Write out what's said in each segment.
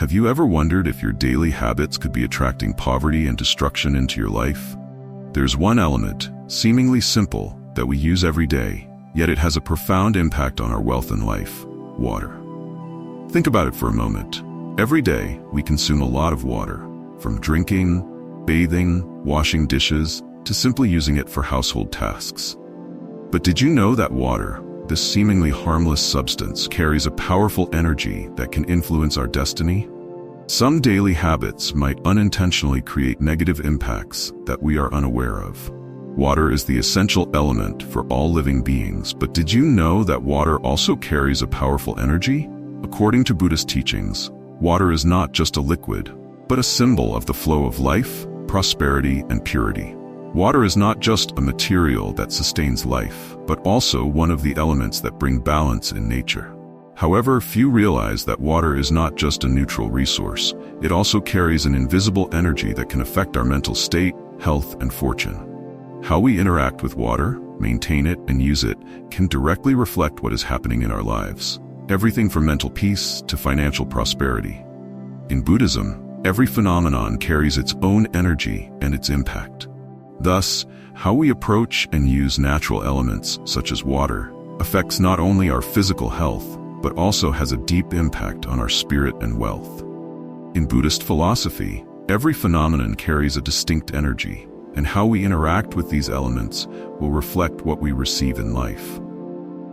Have you ever wondered if your daily habits could be attracting poverty and destruction into your life? There's one element, seemingly simple, that we use every day, yet it has a profound impact on our wealth and life: water. Think about it for a moment. Every day, we consume a lot of water, from drinking, bathing, washing dishes, to simply using it for household tasks. But did you know that water, this seemingly harmless substance, carries a powerful energy that can influence our destiny? Some daily habits might unintentionally create negative impacts that we are unaware of. Water is the essential element for all living beings, but did you know that water also carries a powerful energy? According to Buddhist teachings, water is not just a liquid, but a symbol of the flow of life, prosperity, and purity. Water is not just a material that sustains life, but also one of the elements that bring balance in nature. However, few realize that water is not just a neutral resource. It also carries an invisible energy that can affect our mental state, health, and fortune. How we interact with water, maintain it, and use it can directly reflect what is happening in our lives. Everything from mental peace to financial prosperity. In Buddhism, every phenomenon carries its own energy and its impact. Thus, how we approach and use natural elements, such as water, affects not only our physical health, but also has a deep impact on our spirit and wealth. In Buddhist philosophy, every phenomenon carries a distinct energy, and how we interact with these elements will reflect what we receive in life.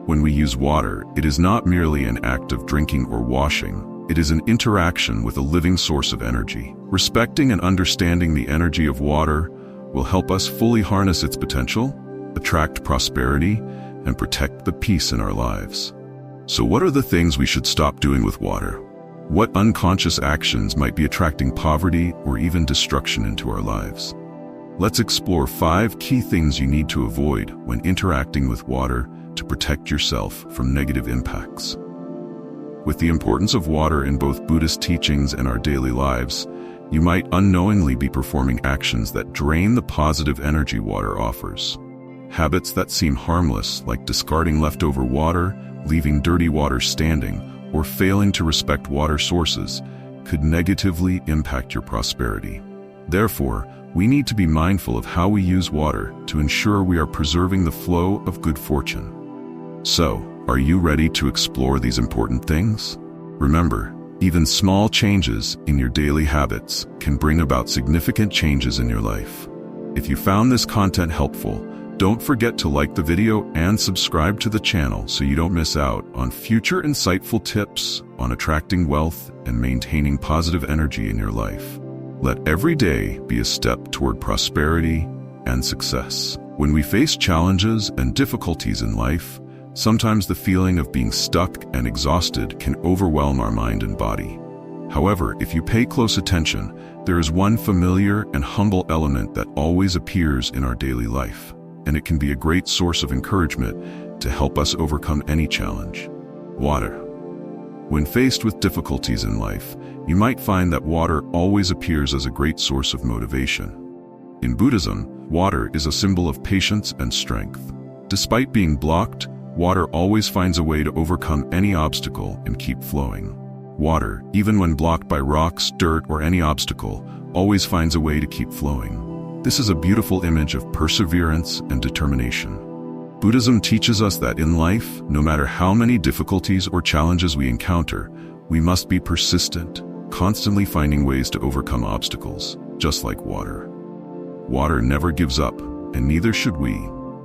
When we use water, it is not merely an act of drinking or washing. It is an interaction with a living source of energy. Respecting and understanding the energy of water will help us fully harness its potential, attract prosperity, and protect the peace in our lives. So what are the things we should stop doing with water? What unconscious actions might be attracting poverty or even destruction into our lives? Let's explore 5 key things you need to avoid when interacting with water to protect yourself from negative impacts. With the importance of water in both Buddhist teachings and our daily lives, you might unknowingly be performing actions that drain the positive energy water offers. Habits that seem harmless, like discarding leftover water, leaving dirty water standing, or failing to respect water sources, could negatively impact your prosperity. Therefore, we need to be mindful of how we use water to ensure we are preserving the flow of good fortune. So, are you ready to explore these important things? Remember, even small changes in your daily habits can bring about significant changes in your life. If you found this content helpful, don't forget to like the video and subscribe to the channel so you don't miss out on future insightful tips on attracting wealth and maintaining positive energy in your life. Let every day be a step toward prosperity and success. When we face challenges and difficulties in life, sometimes the feeling of being stuck and exhausted can overwhelm our mind and body. However, if you pay close attention, there is one familiar and humble element that always appears in our daily life, and it can be a great source of encouragement to help us overcome any challenge: water. When faced with difficulties in life, you might find that water always appears as a great source of motivation. In Buddhism, water is a symbol of patience and strength. Despite being blocked, water always finds a way to overcome any obstacle and keep flowing. Water, even when blocked by rocks, dirt, or any obstacle, always finds a way to keep flowing. This is a beautiful image of perseverance and determination. Buddhism teaches us that in life, no matter how many difficulties or challenges we encounter, we must be persistent, constantly finding ways to overcome obstacles, just like water. Water never gives up, and neither should we,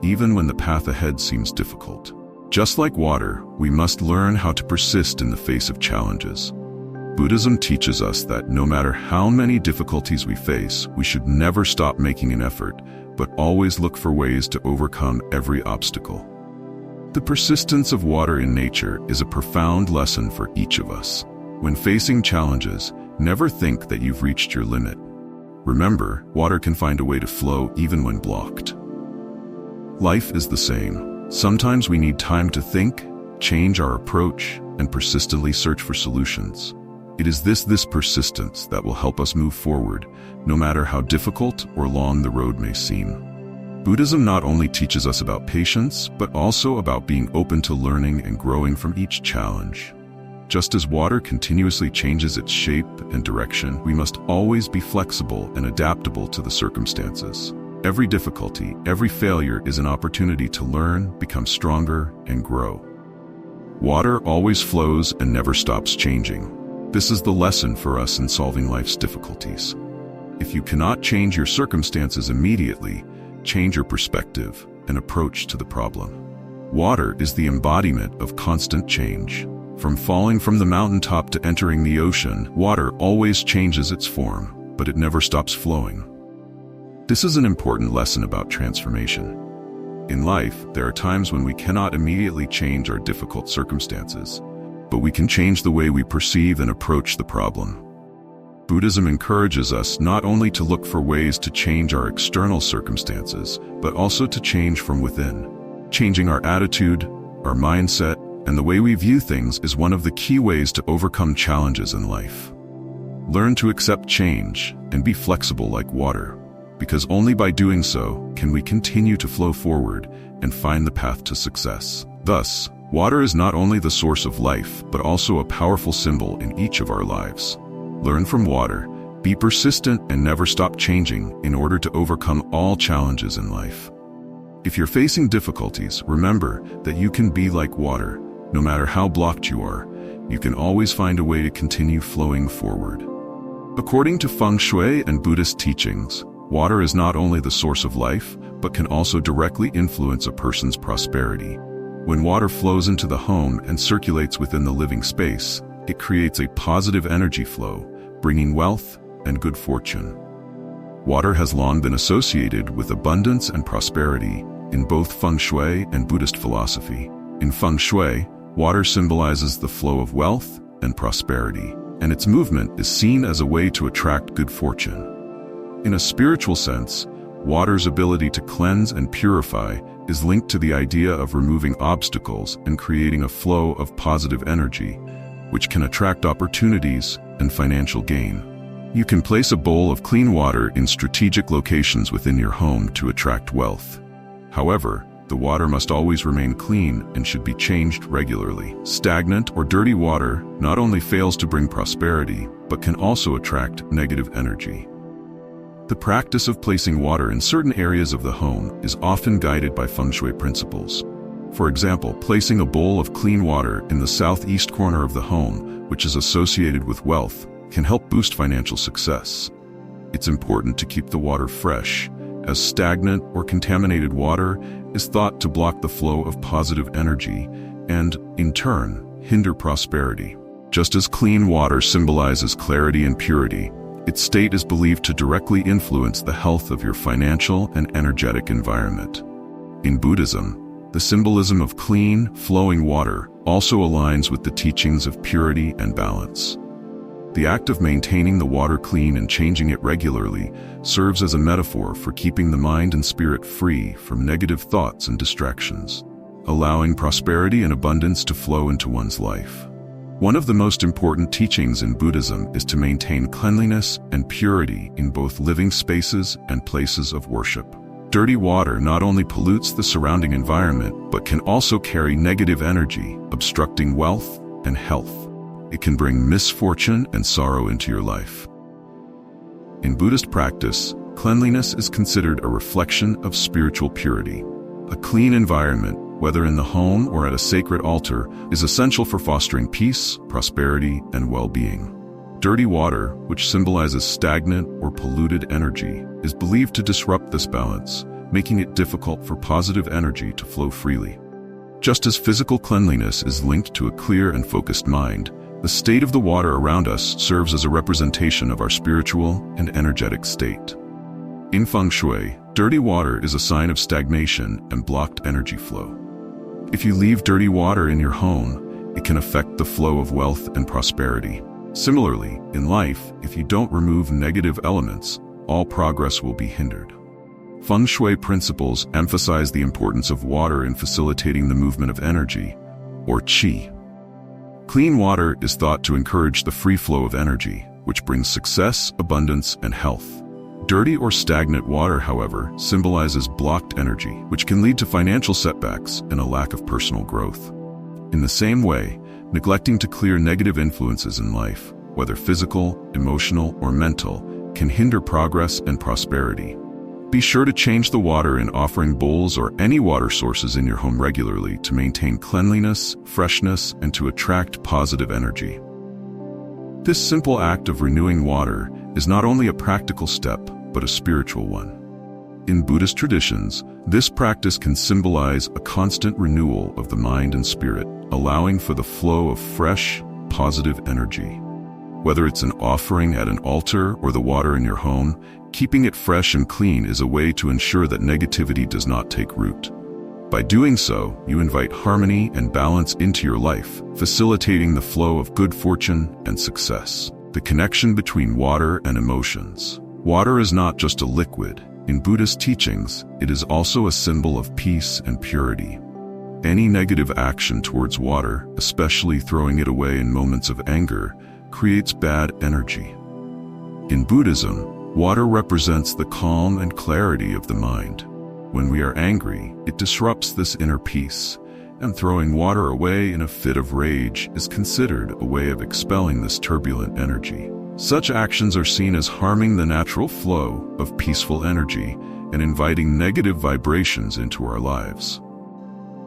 even when the path ahead seems difficult. Just like water, we must learn how to persist in the face of challenges. Buddhism teaches us that no matter how many difficulties we face, we should never stop making an effort, but always look for ways to overcome every obstacle. The persistence of water in nature is a profound lesson for each of us. When facing challenges, never think that you've reached your limit. Remember, water can find a way to flow even when blocked. Life is the same. Sometimes we need time to think, change our approach, and persistently search for solutions. It is this persistence that will help us move forward, no matter how difficult or long the road may seem. Buddhism not only teaches us about patience, but also about being open to learning and growing from each challenge. Just as water continuously changes its shape and direction, we must always be flexible and adaptable to the circumstances. Every difficulty, every failure is an opportunity to learn, become stronger, and grow. Water always flows and never stops changing. This is the lesson for us in solving life's difficulties. If you cannot change your circumstances immediately, change your perspective and approach to the problem. Water is the embodiment of constant change. From falling from the mountaintop to entering the ocean, water always changes its form, but it never stops flowing. This is an important lesson about transformation. In life, there are times when we cannot immediately change our difficult circumstances, but we can change the way we perceive and approach the problem. Buddhism encourages us not only to look for ways to change our external circumstances, but also to change from within. Changing our attitude, our mindset, and the way we view things is one of the key ways to overcome challenges in life. Learn to accept change and be flexible like water, because only by doing so can we continue to flow forward and find the path to success. Thus, water is not only the source of life, but also a powerful symbol in each of our lives. Learn from water, be persistent, and never stop changing in order to overcome all challenges in life. If you're facing difficulties, remember that you can be like water. No matter how blocked you are, you can always find a way to continue flowing forward. According to Feng Shui and Buddhist teachings, water is not only the source of life, but can also directly influence a person's prosperity. When water flows into the home and circulates within the living space, it creates a positive energy flow, bringing wealth and good fortune. Water has long been associated with abundance and prosperity in both Feng Shui and Buddhist philosophy. In Feng Shui, water symbolizes the flow of wealth and prosperity, and its movement is seen as a way to attract good fortune. In a spiritual sense, water's ability to cleanse and purify is linked to the idea of removing obstacles and creating a flow of positive energy, which can attract opportunities and financial gain. You can place a bowl of clean water in strategic locations within your home to attract wealth. However, the water must always remain clean and should be changed regularly. Stagnant or dirty water not only fails to bring prosperity, but can also attract negative energy. The practice of placing water in certain areas of the home is often guided by Feng Shui principles. For example, placing a bowl of clean water in the southeast corner of the home, which is associated with wealth, can help boost financial success. It's important to keep the water fresh, as stagnant or contaminated water is thought to block the flow of positive energy and, in turn, hinder prosperity. Just as clean water symbolizes clarity and purity, its state is believed to directly influence the health of your financial and energetic environment. In Buddhism, the symbolism of clean, flowing water also aligns with the teachings of purity and balance. The act of maintaining the water clean and changing it regularly serves as a metaphor for keeping the mind and spirit free from negative thoughts and distractions, allowing prosperity and abundance to flow into one's life. One of the most important teachings in Buddhism is to maintain cleanliness and purity in both living spaces and places of worship. Dirty water not only pollutes the surrounding environment, but can also carry negative energy, obstructing wealth and health. It can bring misfortune and sorrow into your life. In Buddhist practice, cleanliness is considered a reflection of spiritual purity. A clean environment, whether in the home or at a sacred altar, is essential for fostering peace, prosperity, and well-being. Dirty water, which symbolizes stagnant or polluted energy, is believed to disrupt this balance, making it difficult for positive energy to flow freely. Just as physical cleanliness is linked to a clear and focused mind, the state of the water around us serves as a representation of our spiritual and energetic state. In Feng Shui, dirty water is a sign of stagnation and blocked energy flow. If you leave dirty water in your home, it can affect the flow of wealth and prosperity. Similarly, in life, if you don't remove negative elements, all progress will be hindered. Feng Shui principles emphasize the importance of water in facilitating the movement of energy, or qi. Clean water is thought to encourage the free flow of energy, which brings success, abundance, and health. Dirty or stagnant water, however, symbolizes blocked energy, which can lead to financial setbacks and a lack of personal growth. In the same way, Neglecting to clear negative influences in life, whether physical, emotional, or mental, can hinder progress and prosperity. Be sure to change the water in offering bowls or any water sources in your home regularly to maintain cleanliness, freshness, and to attract positive energy. This simple act of renewing water is not only a practical step, but a spiritual one. In Buddhist traditions, this practice can symbolize a constant renewal of the mind and spirit, allowing for the flow of fresh, positive energy. Whether it's an offering at an altar or the water in your home, keeping it fresh and clean is a way to ensure that negativity does not take root. By doing so, you invite harmony and balance into your life, facilitating the flow of good fortune and success. The connection between water and emotions. Water is not just a liquid. In Buddhist teachings, it is also a symbol of peace and purity. Any negative action towards water, especially throwing it away in moments of anger, creates bad energy. In Buddhism, water represents the calm and clarity of the mind. When we are angry, it disrupts this inner peace, and throwing water away in a fit of rage is considered a way of expelling this turbulent energy. Such actions are seen as harming the natural flow of peaceful energy and inviting negative vibrations into our lives.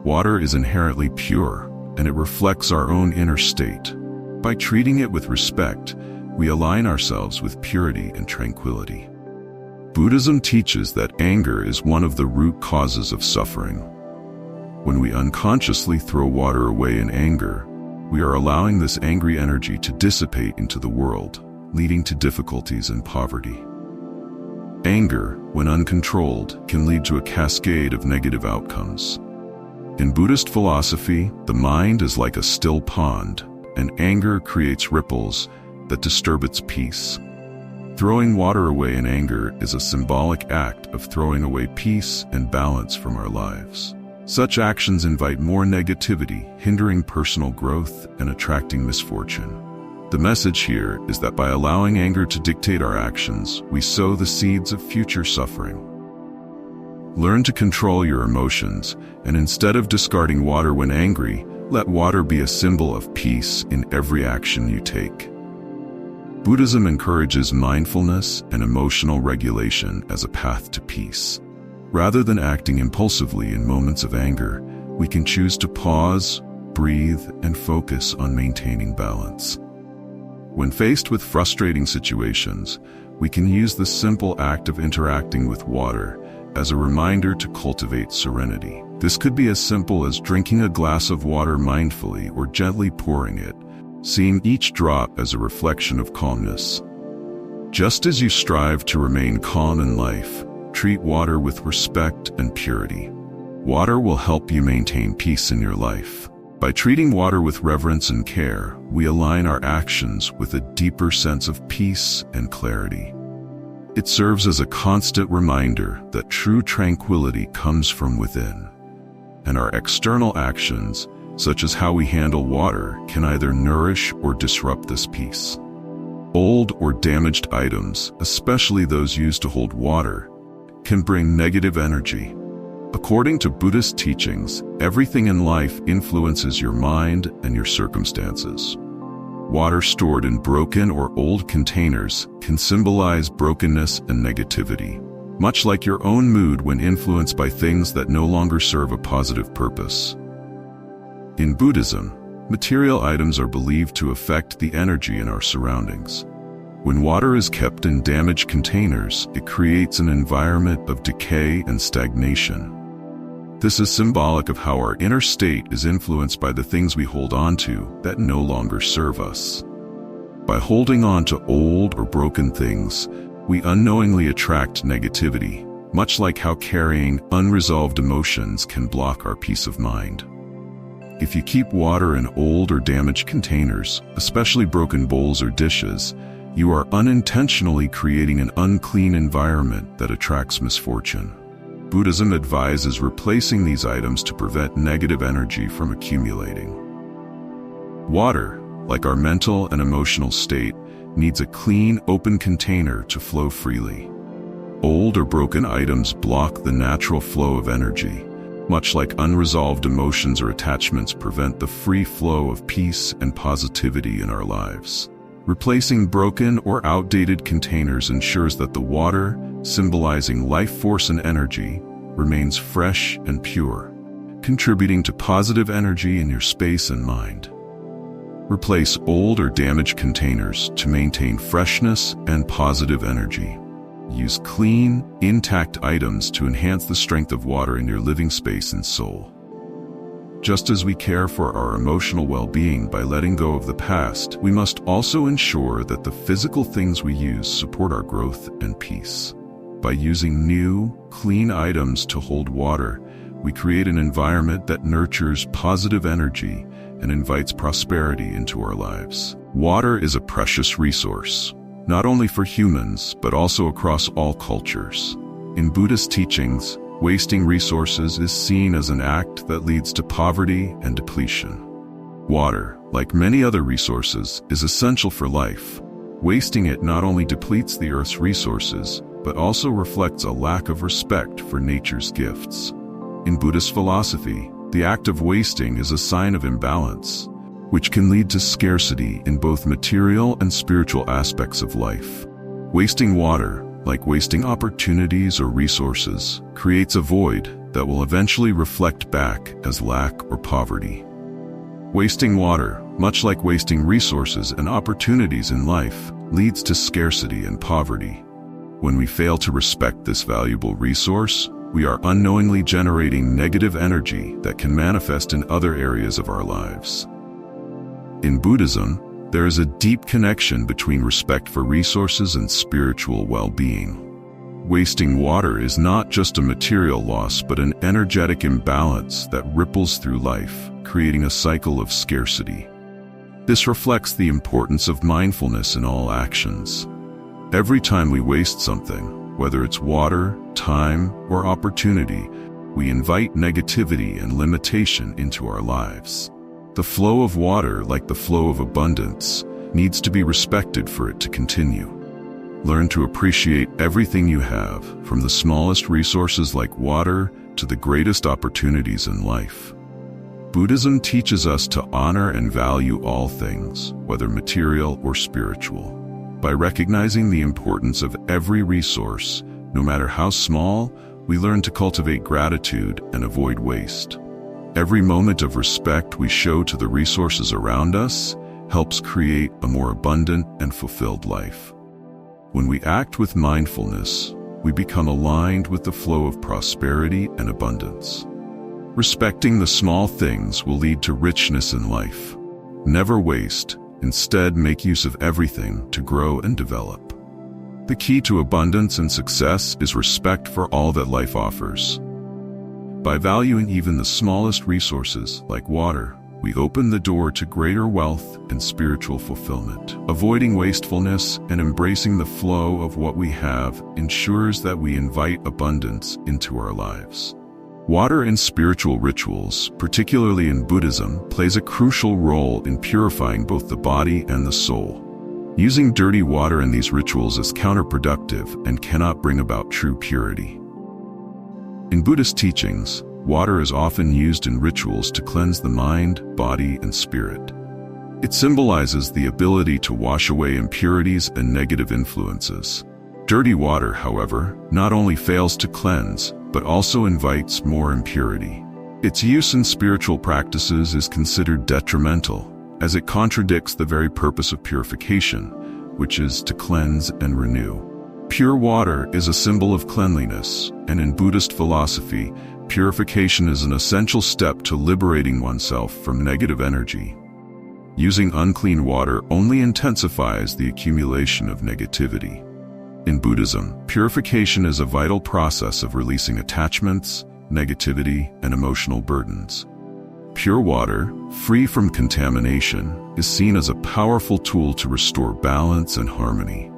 Water is inherently pure, and it reflects our own inner state. By treating it with respect, we align ourselves with purity and tranquility. Buddhism teaches that anger is one of the root causes of suffering. When we unconsciously throw water away in anger, we are allowing this angry energy to dissipate into the world, leading to difficulties and poverty. Anger, when uncontrolled, can lead to a cascade of negative outcomes. In Buddhist philosophy, the mind is like a still pond, and anger creates ripples that disturb its peace. Throwing water away in anger is a symbolic act of throwing away peace and balance from our lives. Such actions invite more negativity, hindering personal growth and attracting misfortune. The message here is that by allowing anger to dictate our actions, we sow the seeds of future suffering. Learn to control your emotions, and instead of discarding water when angry, let water be a symbol of peace in every action you take. Buddhism encourages mindfulness and emotional regulation as a path to peace. Rather than acting impulsively in moments of anger, we can choose to pause, breathe, and focus on maintaining balance. When faced with frustrating situations, we can use the simple act of interacting with water as a reminder to cultivate serenity. This could be as simple as drinking a glass of water mindfully or gently pouring it, seeing each drop as a reflection of calmness. Just as you strive to remain calm in life, treat water with respect and purity. Water will help you maintain peace in your life. By treating water with reverence and care, we align our actions with a deeper sense of peace and clarity. It serves as a constant reminder that true tranquility comes from within, and our external actions, such as how we handle water, can either nourish or disrupt this peace. Old or damaged items, especially those used to hold water, can bring negative energy. According to Buddhist teachings, everything in life influences your mind and your circumstances. Water stored in broken or old containers can symbolize brokenness and negativity, much like your own mood when influenced by things that no longer serve a positive purpose. In Buddhism, material items are believed to affect the energy in our surroundings. When water is kept in damaged containers, it creates an environment of decay and stagnation. This is symbolic of how our inner state is influenced by the things we hold on to that no longer serve us. By holding on to old or broken things, we unknowingly attract negativity, much like how carrying unresolved emotions can block our peace of mind. If you keep water in old or damaged containers, especially broken bowls or dishes, you are unintentionally creating an unclean environment that attracts misfortune. Buddhism advises replacing these items to prevent negative energy from accumulating. Water, like our mental and emotional state, needs a clean, open container to flow freely. Old or broken items block the natural flow of energy, much like unresolved emotions or attachments, prevent the free flow of peace and positivity in our lives. Replacing broken or outdated containers ensures that the water, symbolizing life force and energy, remains fresh and pure, contributing to positive energy in your space and mind. Replace old or damaged containers to maintain freshness and positive energy. Use clean, intact items to enhance the strength of water in your living space and soul. Just as we care for our emotional well-being by letting go of the past, we must also ensure that the physical things we use support our growth and peace. By using new, clean items to hold water, we create an environment that nurtures positive energy and invites prosperity into our lives. Water is a precious resource, not only for humans, but also across all cultures. In Buddhist teachings, wasting resources is seen as an act that leads to poverty and depletion. Water, like many other resources, is essential for life. Wasting it not only depletes the Earth's resources, but also reflects a lack of respect for nature's gifts. In Buddhist philosophy, the act of wasting is a sign of imbalance, which can lead to scarcity in both material and spiritual aspects of life. Wasting water, like wasting opportunities or resources, creates a void that will eventually reflect back as lack or poverty. Wasting water, much like wasting resources and opportunities in life, leads to scarcity and poverty. When we fail to respect this valuable resource, we are unknowingly generating negative energy that can manifest in other areas of our lives. In Buddhism, there is a deep connection between respect for resources and spiritual well-being. Wasting water is not just a material loss, but an energetic imbalance that ripples through life, creating a cycle of scarcity. This reflects the importance of mindfulness in all actions. Every time we waste something, whether it's water, time, or opportunity, we invite negativity and limitation into our lives. The flow of water, like the flow of abundance, needs to be respected for it to continue. Learn to appreciate everything you have, from the smallest resources like water to the greatest opportunities in life. Buddhism teaches us to honor and value all things, whether material or spiritual. By recognizing the importance of every resource, no matter how small, we learn to cultivate gratitude and avoid waste. Every moment of respect we show to the resources around us helps create a more abundant and fulfilled life. When we act with mindfulness, we become aligned with the flow of prosperity and abundance. Respecting the small things will lead to richness in life. Never waste. Instead, make use of everything to grow and develop. The key to abundance and success is respect for all that life offers. By valuing even the smallest resources, like water, we open the door to greater wealth and spiritual fulfillment. Avoiding wastefulness and embracing the flow of what we have ensures that we invite abundance into our lives. Water in spiritual rituals, particularly in Buddhism, plays a crucial role in purifying both the body and the soul. Using dirty water in these rituals is counterproductive and cannot bring about true purity. In Buddhist teachings, water is often used in rituals to cleanse the mind, body, and spirit. It symbolizes the ability to wash away impurities and negative influences. Dirty water, however, not only fails to cleanse, but also invites more impurity. Its use in spiritual practices is considered detrimental, as it contradicts the very purpose of purification, which is to cleanse and renew. Pure water is a symbol of cleanliness, and in Buddhist philosophy, purification is an essential step to liberating oneself from negative energy. Using unclean water only intensifies the accumulation of negativity. In Buddhism, purification is a vital process of releasing attachments, negativity, and emotional burdens. Pure water, free from contamination, is seen as a powerful tool to restore balance and harmony.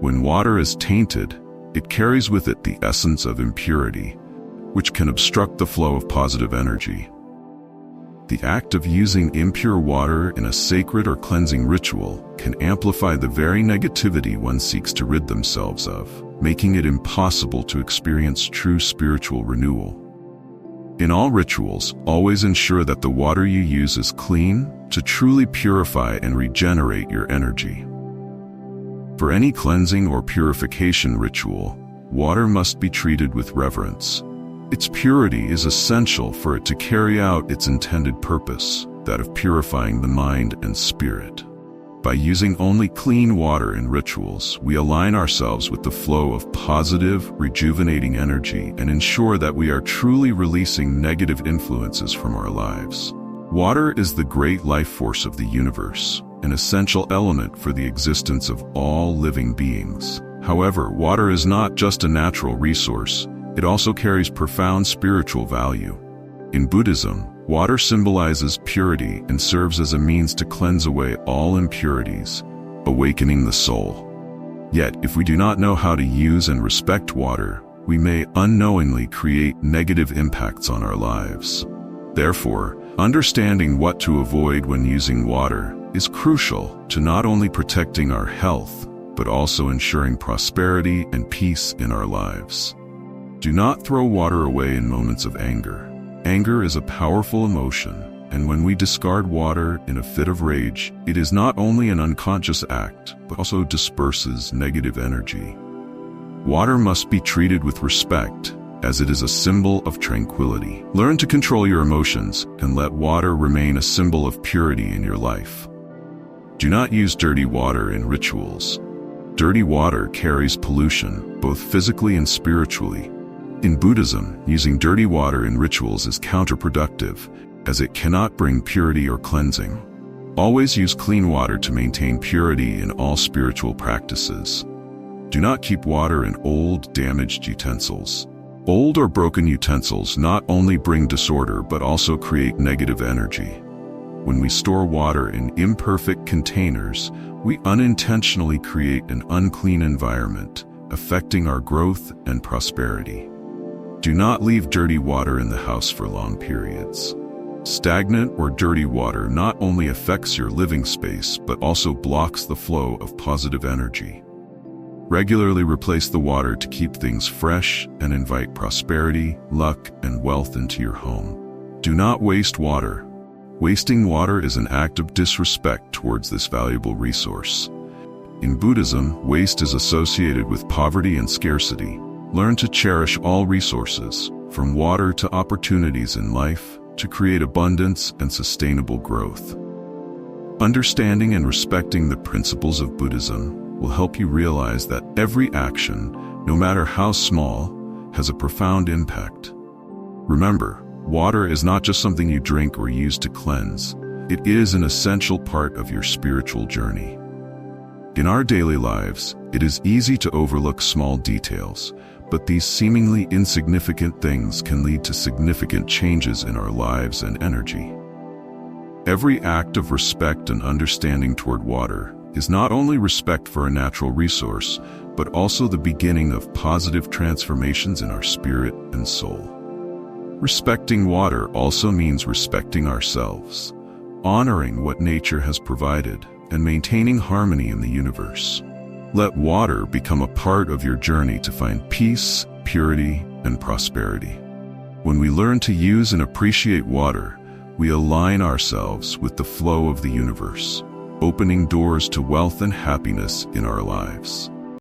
When water is tainted, it carries with it the essence of impurity, which can obstruct the flow of positive energy. The act of using impure water in a sacred or cleansing ritual can amplify the very negativity one seeks to rid themselves of, making it impossible to experience true spiritual renewal. In all rituals, always ensure that the water you use is clean to truly purify and regenerate your energy. For any cleansing or purification ritual, water must be treated with reverence. Its purity is essential for it to carry out its intended purpose, that of purifying the mind and spirit. By using only clean water in rituals, we align ourselves with the flow of positive, rejuvenating energy and ensure that we are truly releasing negative influences from our lives. Water is the great life force of the universe, an essential element for the existence of all living beings. However, water is not just a natural resource, it also carries profound spiritual value. In Buddhism, water symbolizes purity and serves as a means to cleanse away all impurities, awakening the soul. Yet, if we do not know how to use and respect water, we may unknowingly create negative impacts on our lives. Therefore, understanding what to avoid when using water is crucial to not only protecting our health, but also ensuring prosperity and peace in our lives. Do not throw water away in moments of anger. Anger is a powerful emotion, and when we discard water in a fit of rage, it is not only an unconscious act, but also disperses negative energy. Water must be treated with respect, as it is a symbol of tranquility. Learn to control your emotions and let water remain a symbol of purity in your life. Do not use dirty water in rituals. Dirty water carries pollution, both physically and spiritually. In Buddhism, using dirty water in rituals is counterproductive, as it cannot bring purity or cleansing. Always use clean water to maintain purity in all spiritual practices. Do not keep water in old, damaged utensils. Old or broken utensils not only bring disorder but also create negative energy. When we store water in imperfect containers, we unintentionally create an unclean environment, affecting our growth and prosperity. Do not leave dirty water in the house for long periods. Stagnant or dirty water not only affects your living space but also blocks the flow of positive energy. Regularly replace the water to keep things fresh and invite prosperity, luck, and wealth into your home. Do not waste water. Wasting water is an act of disrespect towards this valuable resource. In Buddhism, waste is associated with poverty and scarcity. Learn to cherish all resources, from water to opportunities in life, to create abundance and sustainable growth. Understanding and respecting the principles of Buddhism will help you realize that every action, no matter how small, has a profound impact. Remember, water is not just something you drink or use to cleanse. It is an essential part of your spiritual journey. In our daily lives, it is easy to overlook small details, but these seemingly insignificant things can lead to significant changes in our lives and energy. Every act of respect and understanding toward water is not only respect for a natural resource, but also the beginning of positive transformations in our spirit and soul. Respecting water also means respecting ourselves, honoring what nature has provided, and maintaining harmony in the universe. Let water become a part of your journey to find peace, purity, and prosperity. When we learn to use and appreciate water, we align ourselves with the flow of the universe, opening doors to wealth and happiness in our lives.